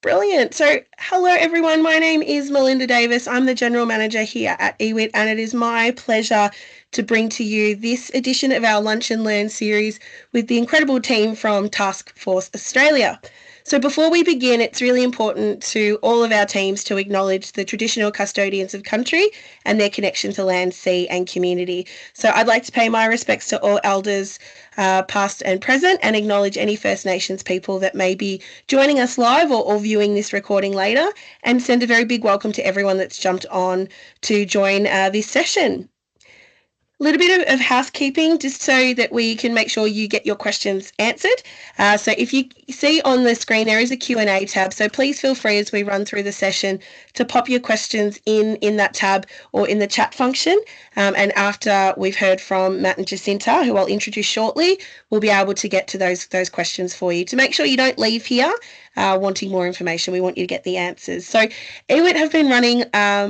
Brilliant. So, hello everyone. My name is Melinda Davis. I'm the General Manager here at EWIT, and it is my pleasure to bring to you this edition of our Lunch and Learn series with the incredible team from Taskforce Australia. So, before we begin, it's really important to all of our teams to acknowledge the traditional custodians of country and their connection to land, sea, and community. So, I'd like to pay my respects to all elders, past and present, and acknowledge any First Nations people that may be joining us live or viewing this recording later, and send a very big welcome to everyone that's jumped on to join this session. A little bit of housekeeping just so that we can make sure you get your questions answered. So if you see on the screen, there is a Q&A tab. So please feel free as we run through the session to pop your questions in that tab or in the chat function. And after we've heard from Matt and Jacinta, who I'll introduce shortly, we'll be able to get to those questions for you to make sure you don't leave here wanting more information. We want you to get the answers. So EWIT have been running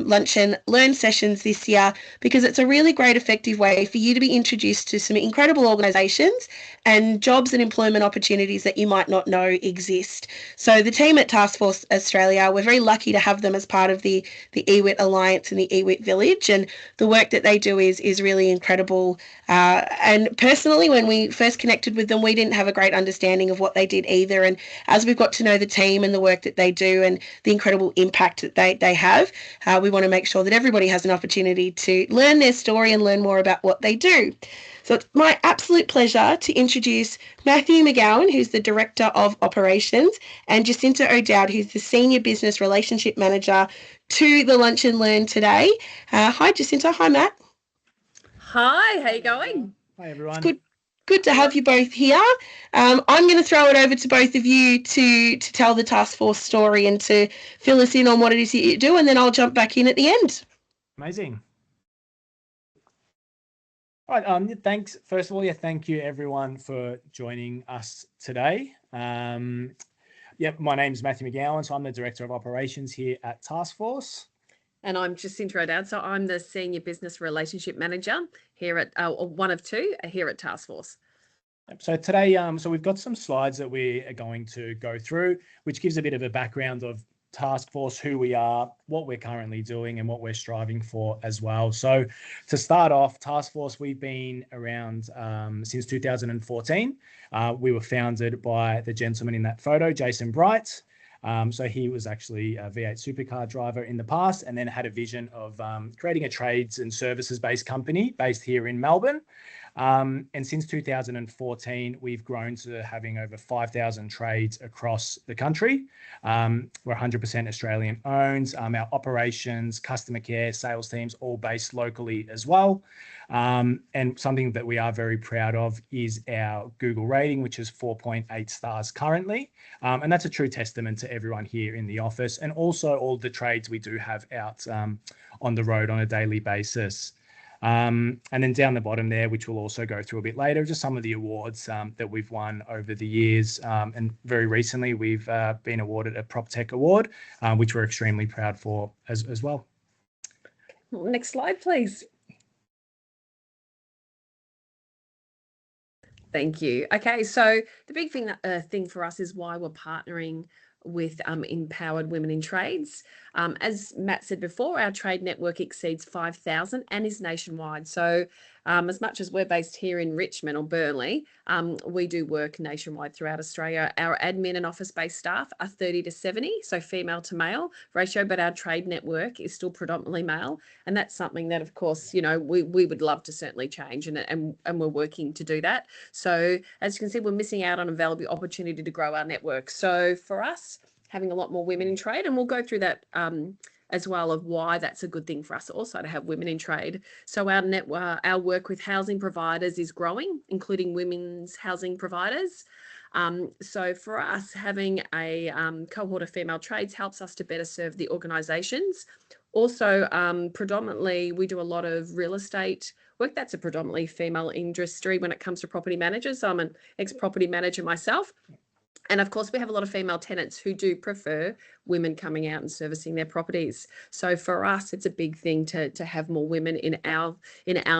lunch and learn sessions this year because it's a really great effective way for you to be introduced to some incredible organisations and jobs and employment opportunities that you might not know exist. So the team at Taskforce Australia, we're very lucky to have them as part of the EWIT Alliance and the EWIT Village, and the work that they do is really incredible. And personally, when we first connected with them, we didn't have a great understanding of what they did either. And as we've got to know the team and the work that they do and the incredible impact that they have, we want to make sure that everybody has an opportunity to learn their story and learn more about what they do. So it's my absolute pleasure to introduce Matthew McGowan, who's the Director of Operations, and Jacinta O'Dowd, who's the Senior Business Relationship Manager, to the Lunch and Learn today. Hi, Jacinta. Hi, Matt. Hi, how you going? Hi, everyone. It's good to have you both here. I'm going to throw it over to both of you to tell the task force story and to fill us in on what it is that you do, and then I'll jump back in at the end. Amazing. All right. Thanks. First of all, thank you everyone for joining us today. My name's Matthew McGowan, so I'm the Director of Operations here at Taskforce. And I'm Jacinta O'Dowd, so I'm the Senior Business Relationship Manager here at, one of two, here at Taskforce. So today, so we've got some slides that we are going to go through, which gives a bit of a background of Taskforce, who we are, what we're currently doing, and what we're striving for as well. So to start off, Taskforce, we've been around since 2014. We were founded by the gentleman in that photo, Jason Bright. So he was actually a V8 supercar driver in the past, and then had a vision of creating a trades and services based company based here in Melbourne. And since 2014, we've grown to having over 5,000 trades across the country. We're 100% Australian owned. Our operations, customer care, sales teams, all based locally as well. And something that we are very proud of is our Google rating, which is 4.8 stars currently. And that's a true testament to everyone here in the office, and also all the trades we do have out on the road on a daily basis. And then down the bottom there, which we'll also go through a bit later, just some of the awards that we've won over the years. And very recently, we've been awarded a PropTech Award, which we're extremely proud for as well. Next slide, please. Thank you. Okay, so the big thing for us is why we're partnering with empowered women in trades. As Matt said before, our trade network exceeds 5,000 and is nationwide. So as much as we're based here in Richmond or Burnley, we do work nationwide throughout Australia. Our admin and office-based staff are 30 to 70, so female to male ratio, but our trade network is still predominantly male. And that's something that, of course, we would love to certainly change, and we're working to do that. So as you can see, we're missing out on a valuable opportunity to grow our network. So for us, having a lot more women in trade, and we'll go through that as well, of why that's a good thing for us also to have women in trade. So our work with housing providers is growing, including women's housing providers. So for us, having a cohort of female trades helps us to better serve the organisations. Also, predominantly, we do a lot of real estate work. That's a predominantly female industry when it comes to property managers. I'm an ex-property manager myself. And of course, we have a lot of female tenants who do prefer women coming out and servicing their properties. So for us, it's a big thing to have more women in our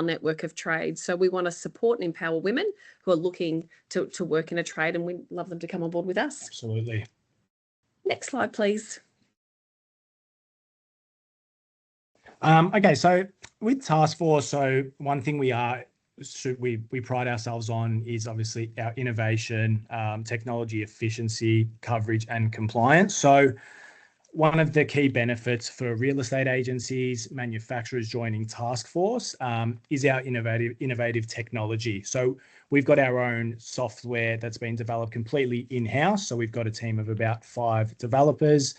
network of trades. So we want to support and empower women who are looking to work in a trade, and we love them to come on board with us. Absolutely. Next slide, please. Okay, so with Taskforce, so one thing we pride ourselves on is obviously our innovation, technology efficiency, coverage, and compliance. So one of the key benefits for real estate agencies, manufacturers joining Taskforce is our innovative technology. So we've got our own software that's been developed completely in-house. So we've got a team of about 5 developers,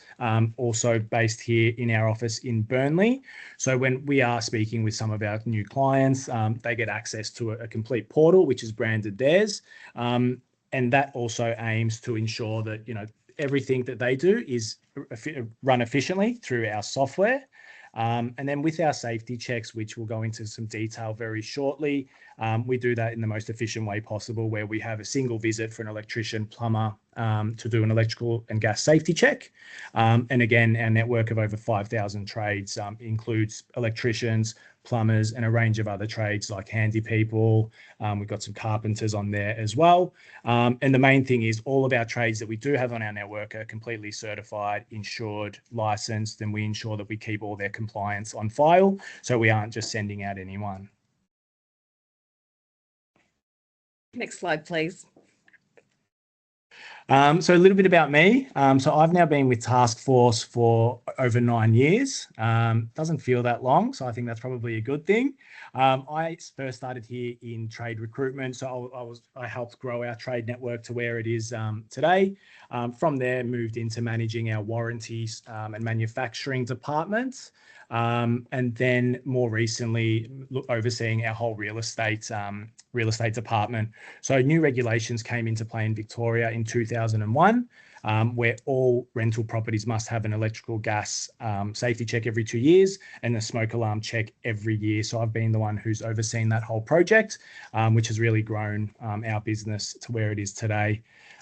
also based here in our office in Burnley. So when we are speaking with some of our new clients, they get access to a complete portal, which is branded theirs. And that also aims to ensure that, everything that they do is run efficiently through our software. And then with our safety checks, which we'll go into some detail very shortly, we do that in the most efficient way possible, where we have a single visit for an electrician, plumber, to do an electrical and gas safety check. And again, our network of over 5,000 trades includes electricians, plumbers, and a range of other trades like handy people. We've got some carpenters on there as well. And the main thing is all of our trades that we do have on our network are completely certified, insured, licensed, and we ensure that we keep all their compliance on file, so we aren't just sending out anyone. Next slide, please. So a little bit about me. So I've now been with Taskforce for over 9 years. Doesn't feel that long, so I think that's probably a good thing. I first started here in trade recruitment, so I helped grow our trade network to where it is today. From there, moved into managing our warranties and manufacturing departments. And then more recently, overseeing our whole real estate department. So new regulations came into play in Victoria in 2001, where all rental properties must have an electrical gas safety check every 2 years and a smoke alarm check every year. So I've been the one who's overseen that whole project, which has really grown our business to where it is today.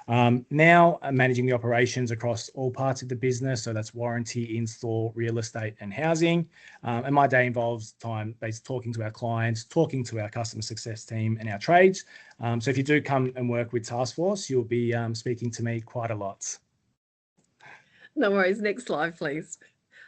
Now I'm managing the operations across all parts of the business. So that's warranty, install, real estate, and housing. And my day involves time based talking to our clients, talking to our customer success team and our trades. So if you do come and work with Taskforce, you'll be speaking to me quite a lot. No worries. Next slide, please.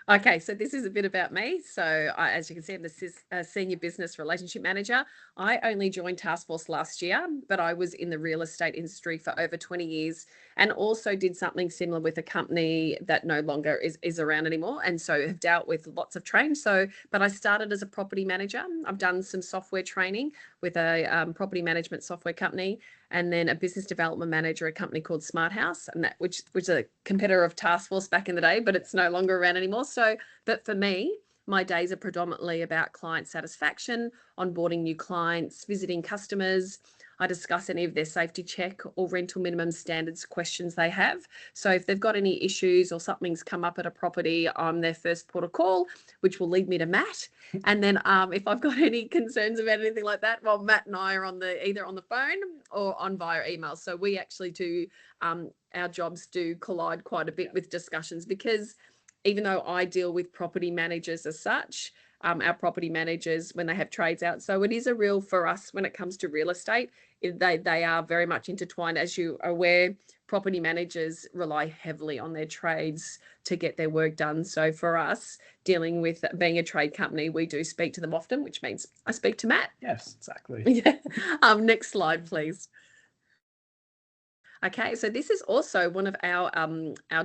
Okay, so this is a bit about me. So as you can see, I'm the Senior Business Relationship Manager. I only joined Taskforce last year, but I was in the real estate industry for over 20 years and also did something similar with a company that no longer is around anymore. And so have dealt with lots of training. But I started as a property manager. I've done some software training with a property management software company, and then a business development manager at a company called Smart House, and that which is a competitor of Taskforce back in the day, but it's no longer around anymore. So, but for me, my days are predominantly about client satisfaction, onboarding new clients, visiting customers. I discuss any of their safety check or rental minimum standards questions they have. So if they've got any issues or something's come up at a property, I'm their first port of call, which will lead me to Matt. And then if I've got any concerns about anything like that, well, Matt and I are either on the phone or on via email. So we actually do, our jobs do collide quite a bit with discussions, because even though I deal with property managers as such, our property managers, when they have trades out. So it is a real, for us, when it comes to real estate, they are very much intertwined. As you are aware, property managers rely heavily on their trades to get their work done. So for us, dealing with being a trade company, we do speak to them often, which means I speak to Matt. Yes, exactly. Yeah. Next slide, please. Okay, so this is also one of our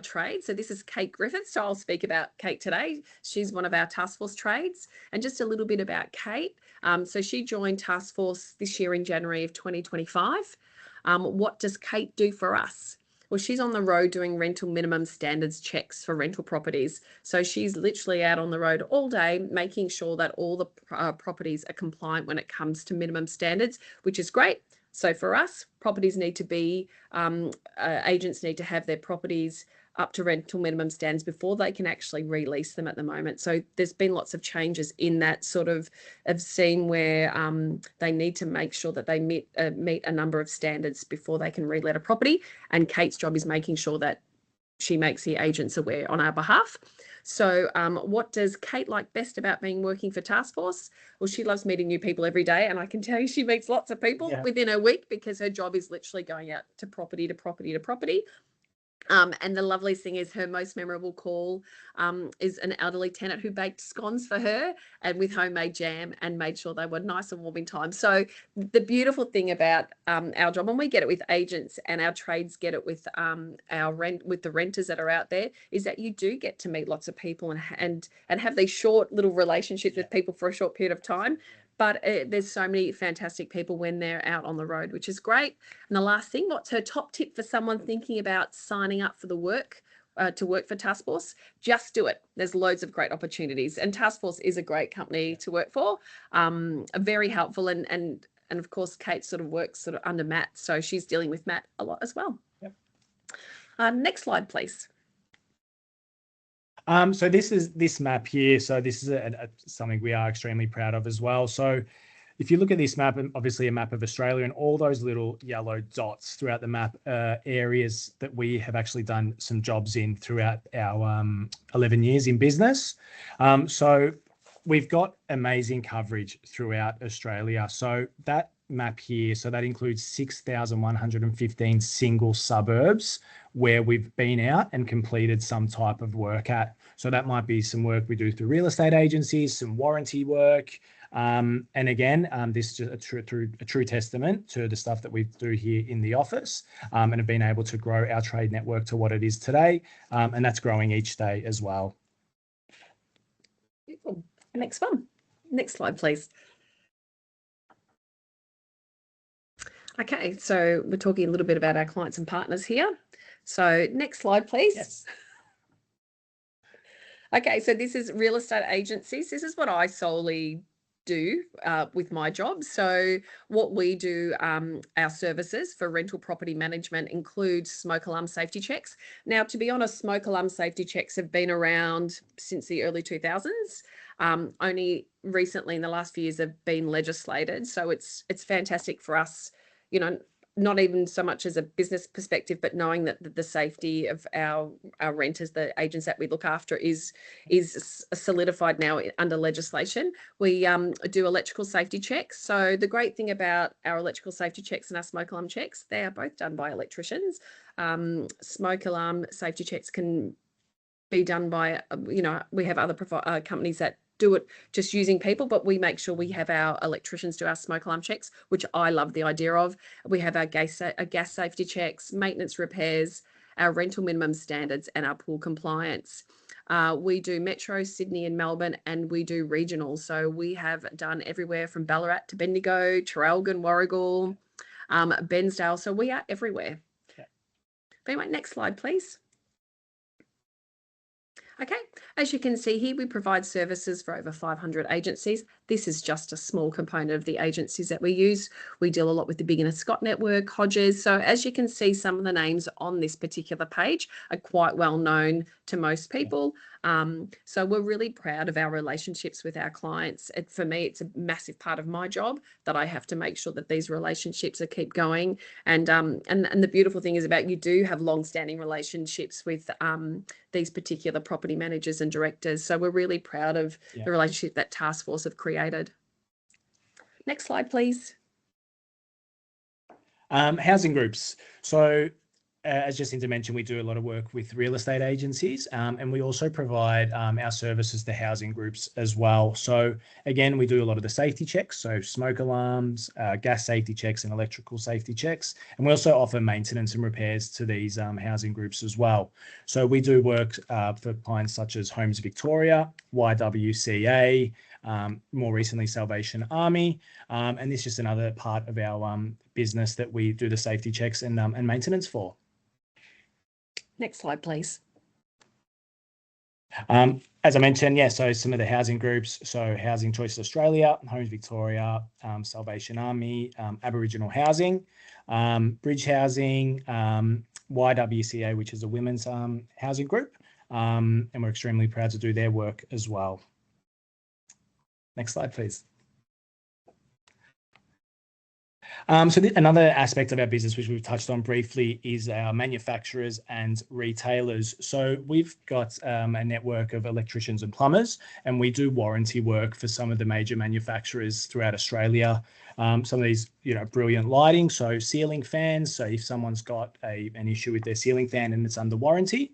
trades. So this is Kate Griffiths. So I'll speak about Kate today. She's one of our Taskforce trades. And just a little bit about Kate. So she joined Taskforce this year in January of 2025. What does Kate do for us? Well, she's on the road doing rental minimum standards checks for rental properties. So she's literally out on the road all day, making sure that all the properties are compliant when it comes to minimum standards, which is great. So for us, properties need to be, agents need to have their properties up to rental minimum standards before they can actually release them at the moment. So there's been lots of changes in that sort of scene where they need to make sure that they meet a number of standards before they can relet a property. And Kate's job is making sure that she makes the agents aware on our behalf. So what does Kate like best about working for Taskforce? Well, she loves meeting new people every day, and I can tell you she meets lots of people within a week, because her job is literally going out to property to property to property. And the loveliest thing is her most memorable call is an elderly tenant who baked scones for her and with homemade jam and made sure they were nice and warm in time. So the beautiful thing about our job, and we get it with agents and our trades get it with the renters that are out there, is that you do get to meet lots of people and have these short little relationships with people for a short period of time. But there's so many fantastic people when they're out on the road, which is great. And the last thing, what's her top tip for someone thinking about signing up for the work to work for Taskforce? Just do it. There's loads of great opportunities, and Taskforce is a great company to work for. Very helpful, and of course, Kate sort of works sort of under Matt, so she's dealing with Matt a lot as well. Yep. Next slide, please. So this map here. So this is something we are extremely proud of as well. So if you look at this map, obviously a map of Australia, and all those little yellow dots throughout the map areas that we have actually done some jobs in throughout our 11 years in business. So we've got amazing coverage throughout Australia. So that map here, so that includes 6,115 single suburbs where we've been out and completed some type of work at. So that might be some work we do through real estate agencies, some warranty work. And again, this is a true testament to the stuff that we do here in the office, and have been able to grow our trade network to what it is today. And that's growing each day as well. Beautiful. Next one. Next slide, please. Okay, so we're talking a little bit about our clients and partners here. So next slide, please. Yes. Okay, so this is real estate agencies. This is what I solely do with my job. So what we do, our services for rental property management include smoke alarm safety checks. Now, to be honest, smoke alarm safety checks have been around since the early 2000s. Only recently in the last few years have been legislated. So it's fantastic for us, you know, not even so much as a business perspective, but knowing that the safety of our renters, the agents that we look after, is solidified now under legislation. We do electrical safety checks. So the great thing about our electrical safety checks and our smoke alarm checks, they are both done by electricians. Smoke alarm safety checks can be done by, we have other companies that do it just using people, but we make sure we have our electricians do our smoke alarm checks, which I love the idea of. We have our gas safety checks, maintenance repairs, our rental minimum standards, and our pool compliance. We do Metro, Sydney and Melbourne, and we do regional. So we have done everywhere from Ballarat to Bendigo, Traralgon, Warragul, Bensdale. So we are everywhere. Okay. Anyway, next slide, please. Okay, as you can see here, we provide services for over 500 agencies. This is just a small component of the agencies that we use. We deal a lot with the Big and Scott network, Hodges. So as you can see, some of the names on this particular page are quite well known to most people. So we're really proud of our relationships with our clients. For me, it's a massive part of my job that I have to make sure that these relationships are keep going. And the beautiful thing is about you do have long-standing relationships with these particular property managers and directors. So we're really proud of the relationship that Taskforce have created. Next slide, please. Housing groups. So as Jacinta mentioned, we do a lot of work with real estate agencies, and we also provide our services to housing groups as well. So again, we do a lot of the safety checks, so smoke alarms, gas safety checks and electrical safety checks. And we also offer maintenance and repairs to these housing groups as well. So we do work for clients such as Homes Victoria, YWCA, more recently Salvation Army, and this is just another part of our business that we do the safety checks and maintenance for. Next slide, please. As I mentioned, so some of the housing groups, so Housing Choice Australia, Homes Victoria, Salvation Army, Aboriginal Housing, Bridge Housing, YWCA, which is a women's housing group, and we're extremely proud to do their work as well. Next slide, please. So another aspect of our business, which we've touched on briefly, is our manufacturers and retailers. So we've got a network of electricians and plumbers, and we do warranty work for some of the major manufacturers throughout Australia. Some of these, brilliant lighting, so ceiling fans. So if someone's got an issue with their ceiling fan and it's under warranty,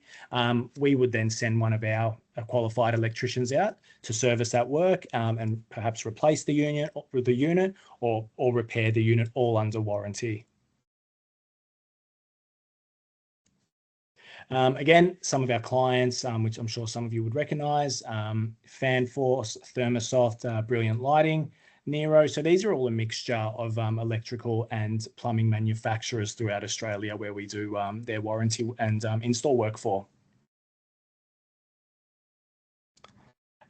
we would then send one of our qualified electricians out to service that work and perhaps replace the unit or repair the unit, all under warranty. Again, some of our clients, which I'm sure some of you would recognise, Fanforce, Thermosoft, Brilliant Lighting, Nero. So these are all a mixture of electrical and plumbing manufacturers throughout Australia where we do their warranty and install work for.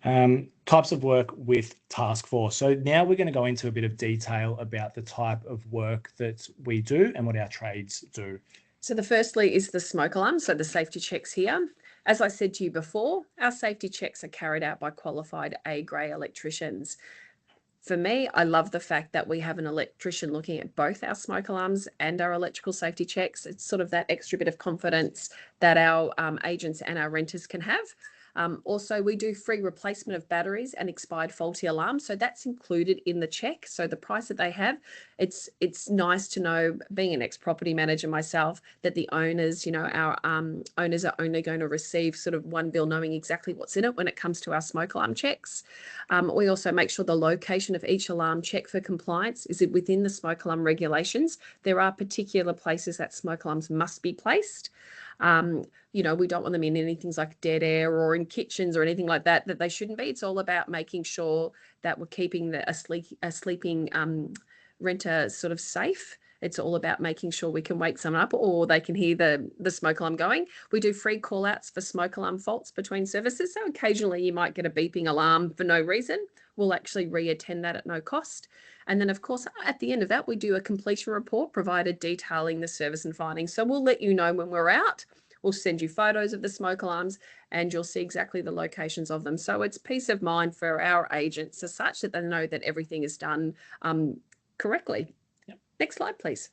Types of work with Taskforce. So now we're going to go into a bit of detail about the type of work that we do and what our trades do. So the firstly is the smoke alarm, so the safety checks here. As I said to you before, our safety checks are carried out by qualified A-grade electricians. For me, I love the fact that we have an electrician looking at both our smoke alarms and our electrical safety checks. It's sort of that extra bit of confidence that our agents and our renters can have. Also, we do free replacement of batteries and expired faulty alarms. So that's included in the check. So the price that they have, it's nice to know, being an ex-property manager myself, that the owners, our owners are only going to receive sort of one bill knowing exactly what's in it when it comes to our smoke alarm checks. We also make sure the location of each alarm check for compliance is within the smoke alarm regulations. There are particular places that smoke alarms must be placed. We don't want them in anything like dead air or in kitchens or anything like that they shouldn't be. It's all about making sure that we're keeping a sleeping renter sort of safe. It's all about making sure we can wake someone up or they can hear the smoke alarm going. We do free call outs for smoke alarm faults between services. So occasionally you might get a beeping alarm for no reason. We'll actually re-attend that at no cost. And then, of course, at the end of that, we do a completion report provided detailing the service and findings. So we'll let you know when we're out. We'll send you photos of the smoke alarms and you'll see exactly the locations of them. So it's peace of mind for our agents as such that they know that everything is done correctly. Yep. Next slide, please.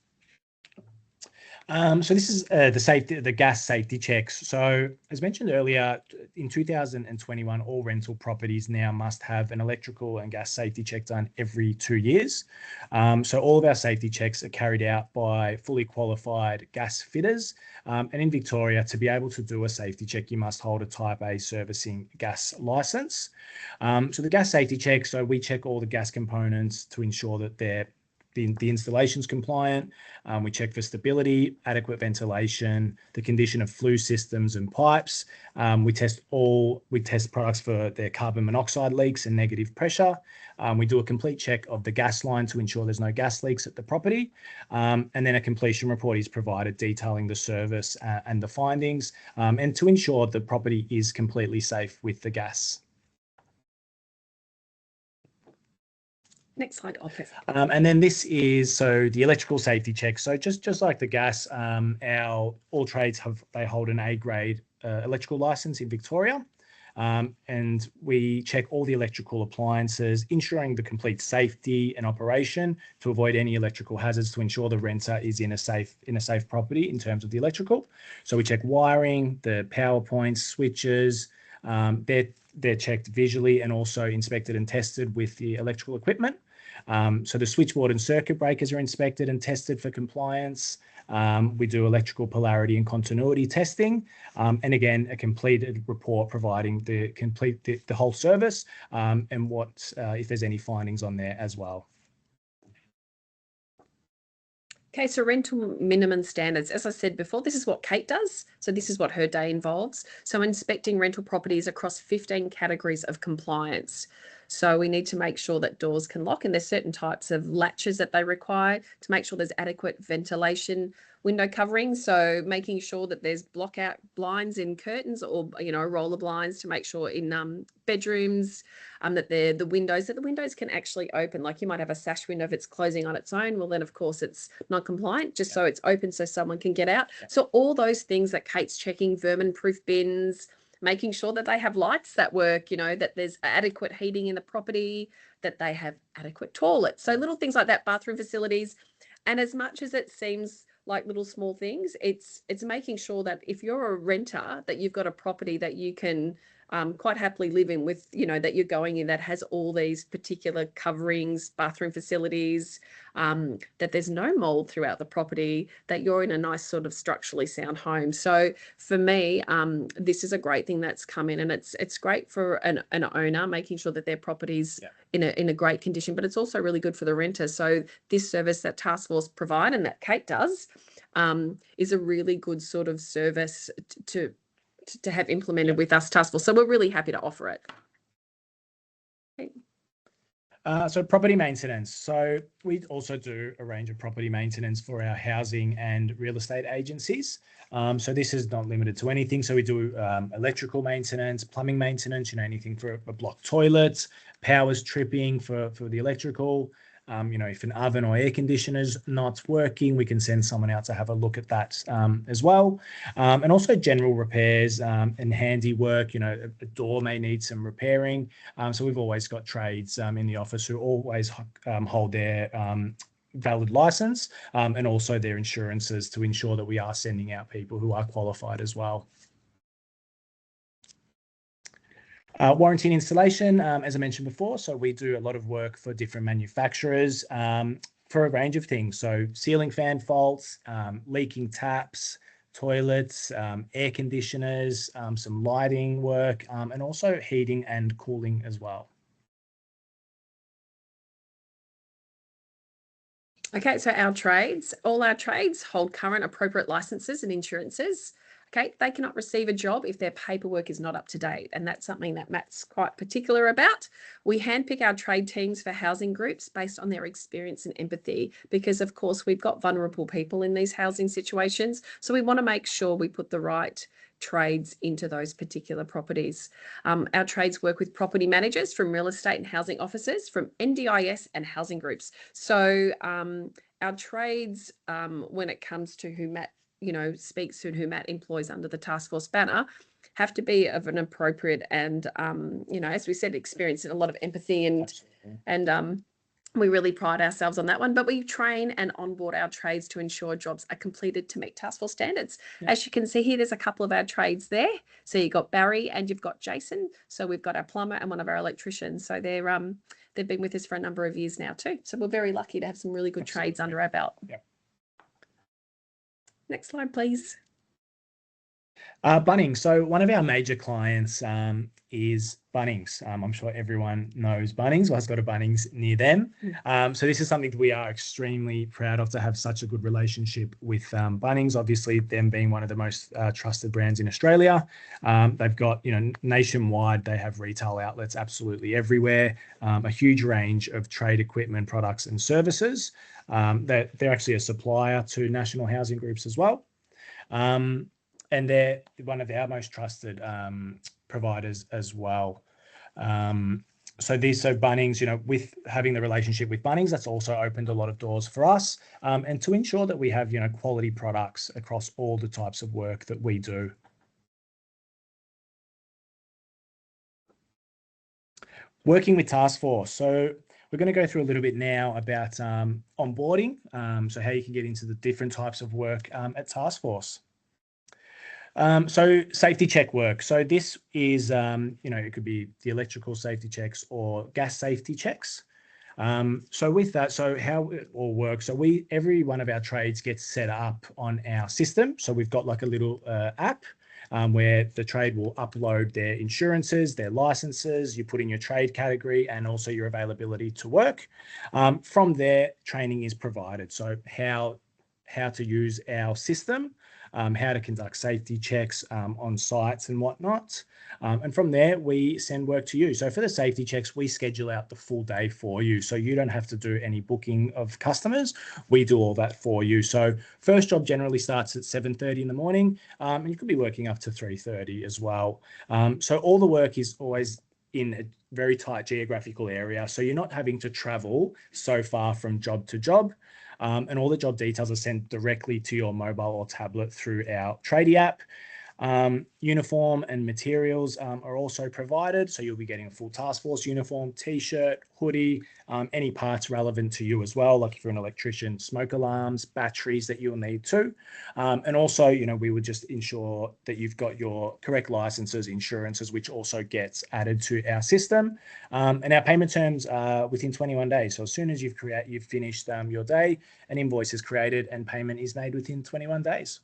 So this is the gas safety checks. So as mentioned earlier, in 2021, all rental properties now must have an electrical and gas safety check done every 2 years. So all of our safety checks are carried out by fully qualified gas fitters. And in Victoria, to be able to do a safety check, you must hold a Type A servicing gas licence. So the gas safety check, so we check all the gas components to ensure that the installation's compliant. We check for stability, adequate ventilation, the condition of flue systems and pipes. We test products for their carbon monoxide leaks and negative pressure. We do a complete check of the gas line to ensure there's no gas leaks at the property. And then a completion report is provided detailing the service and the findings, and to ensure the property is completely safe with the gas. Next slide, Officer. And then this is the electrical safety check. So just like the gas, all trades hold an A-grade electrical license in Victoria. And we check all the electrical appliances, ensuring the complete safety and operation to avoid any electrical hazards, to ensure the renter is in a safe property in terms of the electrical. So we check wiring, the power points, switches. They're checked visually and also inspected and tested with the electrical equipment. So the switchboard and circuit breakers are inspected and tested for compliance. We do electrical polarity and continuity testing, and again, a completed report providing the whole service and if there's any findings on there as well. Okay, so rental minimum standards. As I said before, this is what Kate does. So this is what her day involves. So inspecting rental properties across 15 categories of compliance. So we need to make sure that doors can lock, and there's certain types of latches that they require to make sure there's adequate ventilation, window covering. So making sure that there's blockout blinds in curtains or, roller blinds to make sure in bedrooms that the windows can actually open. Like you might have a sash window if it's closing on its own. Well, then of course it's not compliant, just so it's open so someone can get out. So all those things that Kate's checking, vermin-proof bins, making sure that they have lights that work, that there's adequate heating in the property, that they have adequate toilets. So little things like that, bathroom facilities. And as much as it seems like little small things, it's making sure that if you're a renter, that you've got a property that you can quite happily live in with, that you're going in that has all these particular coverings, bathroom facilities, that there's no mold throughout the property, that you're in a nice sort of structurally sound home. So for me, this is a great thing that's come in, and it's great for an owner, making sure that their property's in a great condition, but it's also really good for the renter. So this service that Taskforce provide and that Kate does is a really good sort of service to have implemented with us, Taskforce. So we're really happy to offer it. Okay. So property maintenance. So we also do a range of property maintenance for our housing and real estate agencies. So this is not limited to anything. So we do electrical maintenance, plumbing maintenance, anything for a blocked toilet, powers tripping for the electrical. If an oven or air conditioner's not working, we can send someone out to have a look at that as well. And also general repairs and handiwork. A door may need some repairing. So we've always got trades in the office who always hold their valid license and also their insurances to ensure that we are sending out people who are qualified as well. Warranty and installation, as I mentioned before, so we do a lot of work for different manufacturers for a range of things. So ceiling fan faults, leaking taps, toilets, air conditioners, some lighting work, and also heating and cooling as well. Okay, so all our trades hold current appropriate licenses and insurances. Okay, they cannot receive a job if their paperwork is not up to date, and that's something that Matt's quite particular about. We handpick our trade teams for housing groups based on their experience and empathy, because of course we've got vulnerable people in these housing situations, so we want to make sure we put the right trades into those particular properties. Our trades work with property managers from real estate and housing officers, from NDIS and housing groups. So our trades, when it comes to who Matt speaks to and who Matt employs under the Taskforce banner, have to be of an appropriate and, as we said, experience and a lot of empathy and we really pride ourselves on that one. But we train and onboard our trades to ensure jobs are completed to meet Taskforce standards. Yeah. As you can see here, there's a couple of our trades there. So you've got Barry and you've got Jason. So we've got our plumber and one of our electricians. So they've been with us for a number of years now too. So we're very lucky to have some really good trades under our belt. Yeah. Next slide, please. Bunnings. So one of our major clients is Bunnings. I'm sure everyone knows Bunnings or has got a Bunnings near them. So this is something that we are extremely proud of, to have such a good relationship with Bunnings. Obviously, them being one of the most trusted brands in Australia. They've got, nationwide, they have retail outlets absolutely everywhere, a huge range of trade equipment, products and services. They're actually a supplier to national housing groups as well. And they're one of our most trusted providers as well. So Bunnings, with having the relationship with Bunnings, that's also opened a lot of doors for us, and to ensure that we have, quality products across all the types of work that we do. Working with Taskforce. So we're going to go through a little bit now about onboarding, so how you can get into the different types of work at Taskforce. So safety check work. So this is, it could be the electrical safety checks or gas safety checks. So with that, so how it all works, so every one of our trades gets set up on our system. So we've got like a little app where the trade will upload their insurances, their licenses, you put in your trade category and also your availability to work. From there, training is provided. So how to use our system, how to conduct safety checks on sites and whatnot. And from there, we send work to you. So for the safety checks, we schedule out the full day for you. So you don't have to do any booking of customers. We do all that for you. So first job generally starts at 7:30 in the morning, and you could be working up to 3:30 as well. So all the work is always in a very tight geographical area. So you're not having to travel so far from job to job. And all the job details are sent directly to your mobile or tablet through our tradie app. Uniform and materials are also provided. So you'll be getting a full Taskforce uniform, t-shirt, hoodie, any parts relevant to you as well. Like if you're an electrician, smoke alarms, batteries that you'll need too. And also, we would just ensure that you've got your correct licenses, insurances, which also gets added to our system. And our payment terms are within 21 days. So as soon as you've finished your day, an invoice is created and payment is made within 21 days.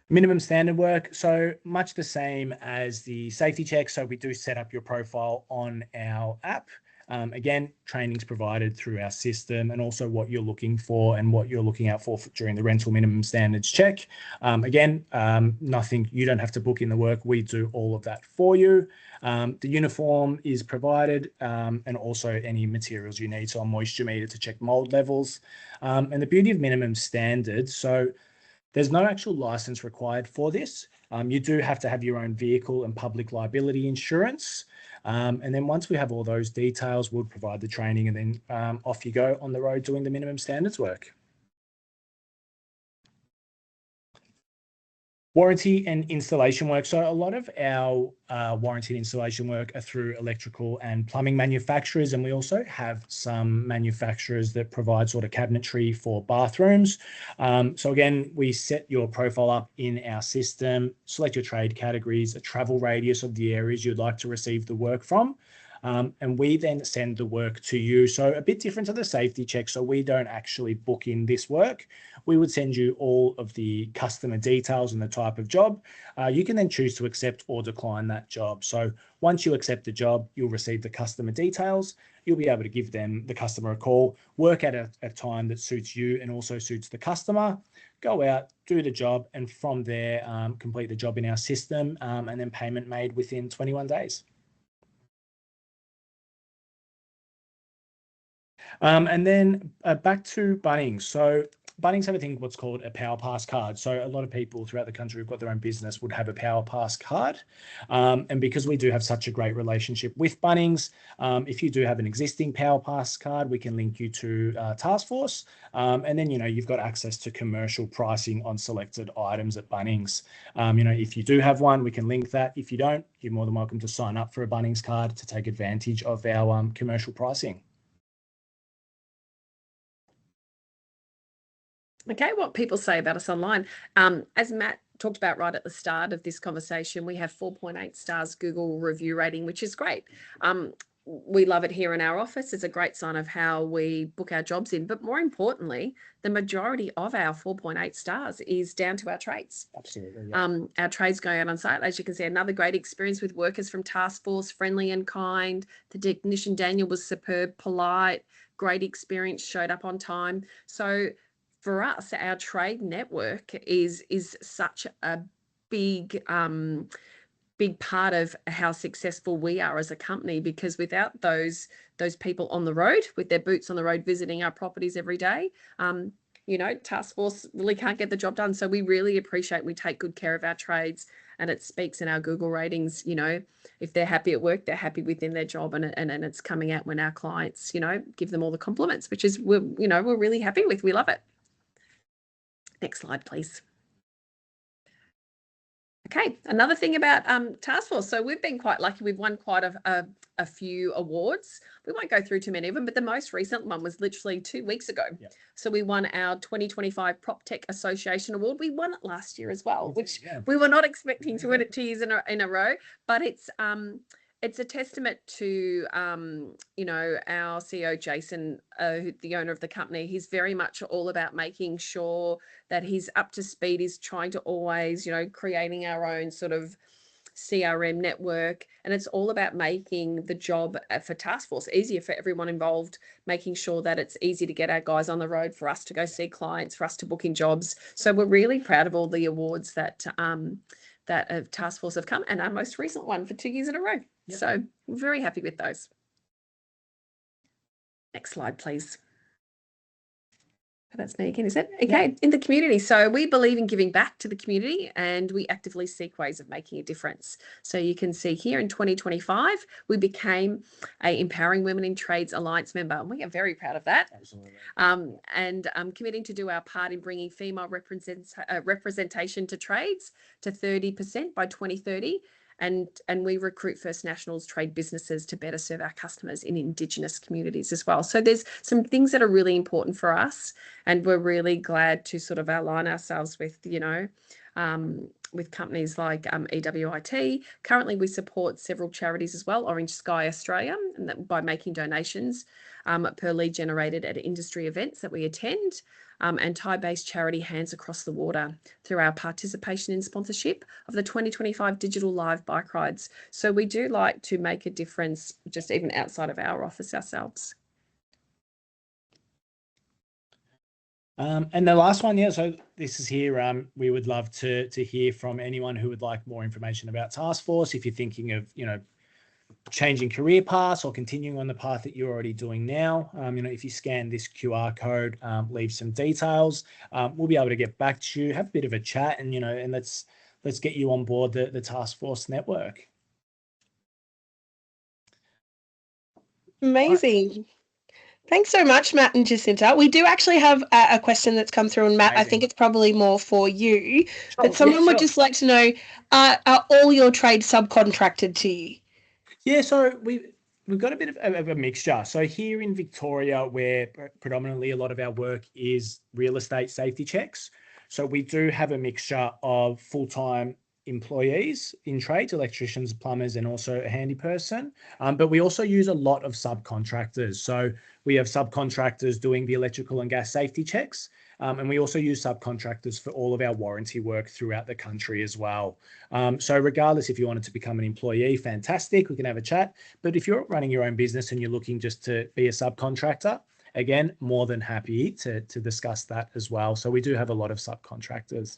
Minimum standard work, so much the same as the safety check. So we do set up your profile on our app. Again, training's provided through our system, and also what you're looking for and what you're looking out for during the rental minimum standards check. Nothing, you don't have to book in the work. We do all of that for you. The uniform is provided, and also any materials you need. So a moisture meter to check mold levels. And the beauty of minimum standards, so there's no actual license required for this. You do have to have your own vehicle and public liability insurance. And then once we have all those details, we'll provide the training, and then off you go on the road doing the minimum standards work. Warranty and installation work. So a lot of our warranty and installation work are through electrical and plumbing manufacturers, and we also have some manufacturers that provide sort of cabinetry for bathrooms. So again, we set your profile up in our system, select your trade categories, a travel radius of the areas you'd like to receive the work from. And we then send the work to you. So a bit different to the safety check. So we don't actually book in this work. We would send you all of the customer details and the type of job. You can then choose to accept or decline that job. So once you accept the job, you'll receive the customer details. You'll be able to give the customer a call, work at a time that suits you and also suits the customer, go out, do the job, and from there, complete the job in our system, and then payment made within 21 days. And then back to Bunnings. So Bunnings have a thing what's called a Power Pass card. So a lot of people throughout the country who've got their own business would have a Power Pass card. And because we do have such a great relationship with Bunnings, if you do have an existing Power Pass card, we can link you to Taskforce. And then, you've got access to commercial pricing on selected items at Bunnings. If you do have one, we can link that. If you don't, you're more than welcome to sign up for a Bunnings card to take advantage of our commercial pricing. Okay, what people say about us online. As Matt talked about right at the start of this conversation, we have 4.8 stars Google review rating, which is great. We love it here in our office. It's a great sign of how we book our jobs in. But more importantly, the majority of our 4.8 stars is down to our trades. Absolutely. Yeah. Our trades going out on site. As you can see, another great experience with workers from Taskforce, friendly and kind. The technician, Daniel, was superb, polite, great experience, showed up on time. So for us, our trade network is such a big part of how successful we are as a company, because without those people on the road with their boots on the road visiting our properties every day, Taskforce really can't get the job done. So we really appreciate, we take good care of our trades, and it speaks in our Google ratings. If they're happy at work, they're happy within their job, and it's coming out when our clients, give them all the compliments, which is we're really happy with. We love it. Next slide, please. Okay, another thing about Taskforce. So we've been quite lucky. We've won quite a few awards. We won't go through too many of them, but the most recent one was literally 2 weeks ago. Yeah. So we won our 2025 PropTech Association Award. We won it last year as well, which we were not expecting to win it 2 years in a row. But it's a testament to, our CEO, Jason, the owner of the company. He's very much all about making sure that he's up to speed. He's trying to always, creating our own sort of CRM network. And it's all about making the job for Taskforce easier for everyone involved, making sure that it's easy to get our guys on the road, for us to go see clients, for us to book in jobs. So we're really proud of all the awards that Taskforce have come, and our most recent one for 2 years in a row. Yep. So we're very happy with those. Next slide, please. That's me again, is it? Okay, in the community. So we believe in giving back to the community and we actively seek ways of making a difference. So you can see here in 2025, we became a Empowering Women in Trades Alliance member. And we are very proud of that. Absolutely. And committing to do our part in bringing female representation to trades to 30% by 2030. And we recruit First Nationals trade businesses to better serve our customers in Indigenous communities as well. So there's some things that are really important for us, and we're really glad to sort of align ourselves with, with companies like EWIT. Currently, we support several charities as well, Orange Sky Australia, and that by making donations per lead generated at industry events that we attend. And Thai-based charity Hands Across the Water through our participation in sponsorship of the 2025 Digital Live Bike Rides. So we do like to make a difference just even outside of our office ourselves. And the last one, so this is here. We would love to hear from anyone who would like more information about Taskforce. If you're thinking of, changing career paths or continuing on the path that you're already doing now, if you scan this QR code, leave some details, we'll be able to get back to you, have a bit of a chat, and and let's get you on board the Taskforce network. Amazing. Thanks so much, Matt and Jacinta. We do actually have a question that's come through, and Matt, Amazing. I think it's probably more for you, but someone would just like to know, are all your trades subcontracted to you? Yeah, so we've got a bit of a mixture. So here in Victoria, where predominantly a lot of our work is real estate safety checks, so we do have a mixture of full-time employees in trades, electricians, plumbers, and also a handy person. But we also use a lot of subcontractors. So we have subcontractors doing the electrical and gas safety checks. And we also use subcontractors for all of our warranty work throughout the country as well. So regardless, if you wanted to become an employee, fantastic, we can have a chat. But if you're running your own business and you're looking just to be a subcontractor, again, more than happy to discuss that as well. So we do have a lot of subcontractors.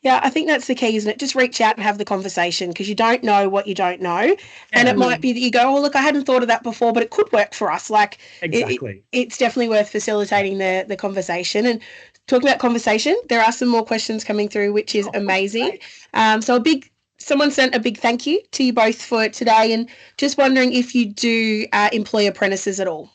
Yeah, I think that's the key, isn't it? Just reach out and have the conversation, because you don't know what you don't know. And it might be that you go, oh, look, I hadn't thought of that before, but it could work for us. Like, exactly. It's definitely worth facilitating the conversation. And talking about conversation, there are some more questions coming through, which is amazing. So someone sent a big thank you to you both for today, and just wondering if you do employ apprentices at all.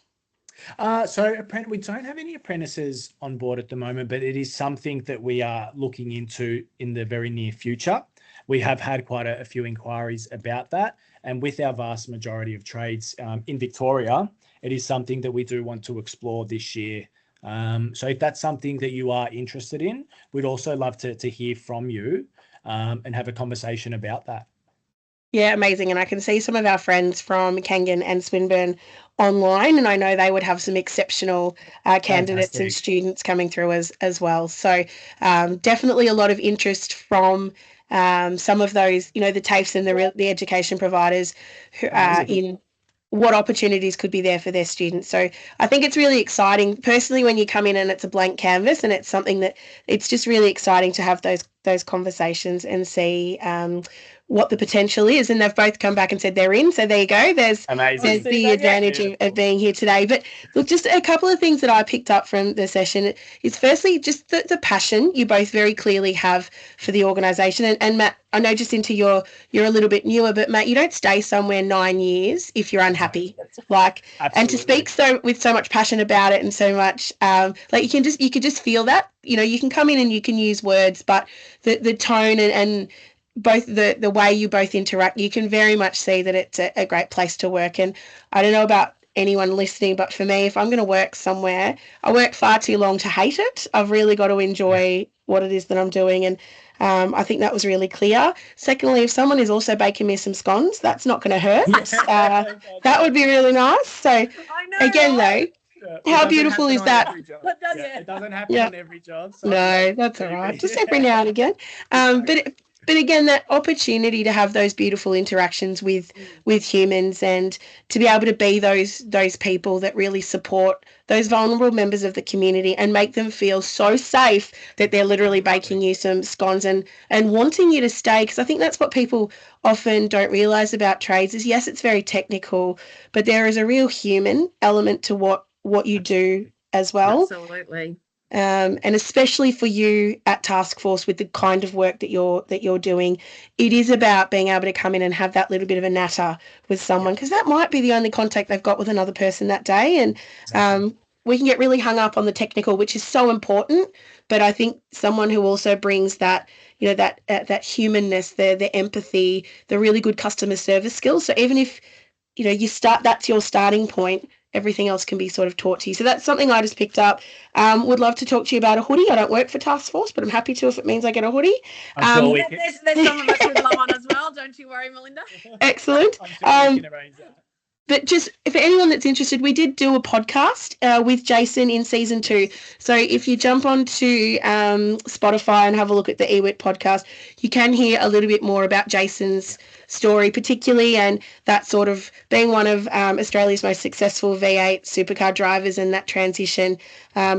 So we don't have any apprentices on board at the moment, but it is something that we are looking into in the very near future. We have had quite a few inquiries about that. And with our vast majority of trades in Victoria, it is something that we do want to explore this year. So if that's something that you are interested in, we'd also love to hear from you and have a conversation about that. Yeah, amazing. And I can see some of our friends from Kangan and Swinburne online, and I know they would have some exceptional candidates and students coming through as well. So definitely a lot of interest from some of those, the TAFEs and the education providers who are in what opportunities could be there for their students. So I think it's really exciting personally when you come in and it's a blank canvas, and it's something that it's just really exciting to have those conversations and see what the potential is. And they've both come back and said they're in. So there you go. There's the advantage of being here today. But look, just a couple of things that I picked up from the session is firstly just the passion you both very clearly have for the organisation. And Matt, I know Jacinta, you're a little bit newer, but Matt, you don't stay somewhere 9 years if you're unhappy. Like, absolutely. And to speak with so much passion about it and so much, like you could just feel that. You can come in and you can use words, but the tone and both the way you both interact, you can very much see that it's a great place to work. And I don't know about anyone listening, but for me, if I'm going to work somewhere, I work far too long to hate it. I've really got to enjoy what it is that I'm doing. And I think that was really clear. Secondly, if someone is also baking me some scones, that's not going to hurt. That would be really nice. So again, though, how beautiful is that? It doesn't happen on every job. So no, that's all right. Just every now and again. But again, that opportunity to have those beautiful interactions with humans and to be able to be those people that really support those vulnerable members of the community and make them feel so safe that they're literally baking you some scones and wanting you to stay. Because I think that's what people often don't realise about trades is, yes, it's very technical, but there is a real human element to what you do as well. Absolutely. and especially for you at Taskforce with the kind of work that you're doing, it is about being able to come in and have that little bit of a natter with someone, because that might be the only contact they've got with another person that day. And Exactly. we can get really hung up on the technical, which is so important. But I think someone who also brings that, that humanness, the empathy, the really good customer service skills. So even if that's your starting point, everything else can be sort of taught to you. So that's something I just picked up. Would love to talk to you about a hoodie. I don't work for Taskforce, but I'm happy to if it means I get a hoodie. I'm sure we can. There's some of us with love on as well. Don't you worry, Melinda. Excellent. I'm sure we can arrange that. But just for anyone that's interested, we did do a podcast with Jason in season 2. So if you jump onto Spotify and have a look at the EWIT podcast, you can hear a little bit more about Jason's story, particularly, and that sort of being one of Australia's most successful V8 supercar drivers and that transition.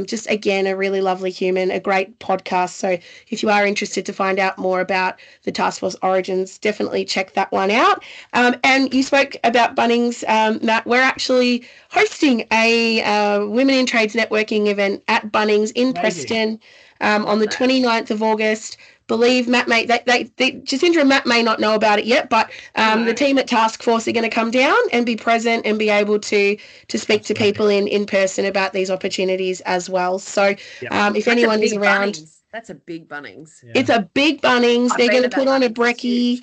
Just again, a really lovely human, a great podcast. So if you are interested to find out more about the Taskforce origins, definitely check that one out. And you spoke about Bunnings, Matt. We're actually hosting a Women in Trades networking event at Bunnings in Preston on the 29th of August. Believe Matt may Jacinda and Matt may not know about it yet, but the team at Taskforce are going to come down and be present and be able to speak to people in person about these opportunities as well. So if anyone is around, that's a big Bunnings. It's a big Bunnings. They're going to put on a brekkie.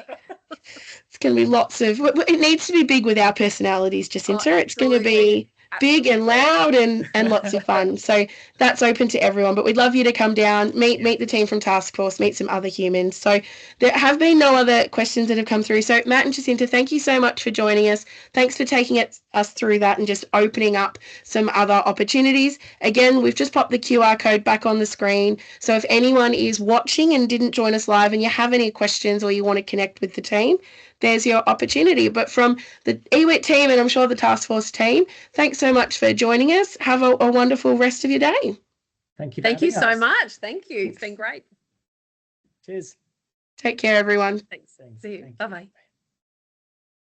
It's going to be lots of. It needs to be big with our personalities, Jacinta. It's going to be big and loud and lots of fun. So that's open to everyone. But we'd love you to come down, meet the team from Taskforce, meet some other humans. So there have been no other questions that have come through. So Matt and Jacinta, thank you so much for joining us. Thanks for taking us through that and just opening up some other opportunities. Again, we've just popped the QR code back on the screen. So if anyone is watching and didn't join us live and you have any questions or you want to connect with the team, there's your opportunity. But from the EWIT team and I'm sure the Taskforce team, thanks so much for joining us. Have a wonderful rest of your day. Thank you. Thank you so much. Thank you. It's been great. Cheers. Take care, everyone. Thanks. See you. Bye-bye.